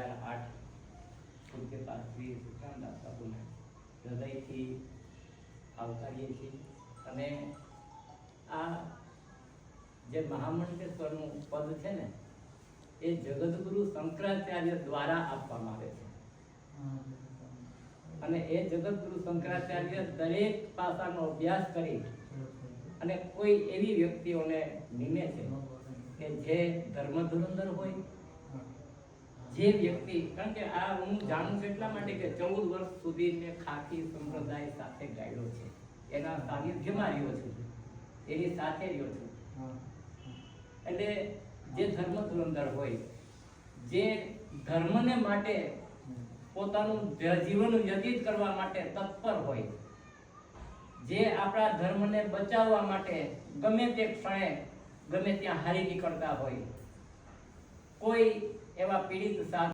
2008 પૂજ્ય શ્રી સુખરામદાસ બાપુને હૃદયથી આવકારીએ છીએ અને આ જે મહામંડલેશ્વરનું પદ છે ને એ જગતગુરુ શંકરાચાર્ય દ્વારા આપવામાં આવે છે અને એ જગતગુરુ શંકરાચાર્ય દરેક પાસાનો અભ્યાસ કરી અને કોઈ એવી વ્યક્તિઓને નિમે છે કે જે ધર્મ ધુરંધર હોય, જે વ્યક્તિ, કારણ કે આ હું જાણું છું એટલા માટે કે 14 વર્ષ સુધી મેં ખાખી સંપ્રદાય સાથે ગાળ્યો છે, એના સાનિધ્યમાં રહ્યો છું, એની સાથે રહ્યો છું. એટલે જે ધર્મ ધુરંધર હોય, જે ધર્મને માટે પોતાનું જીવન વ્યતીત કરવા માટે તત્પર હોય, જે આપણા ધર્મને બચાવવા માટે ગમે તે ક્ષણે ગમે ત્યાં હારી નીકળતા હોય, કોઈ એવા પીડિત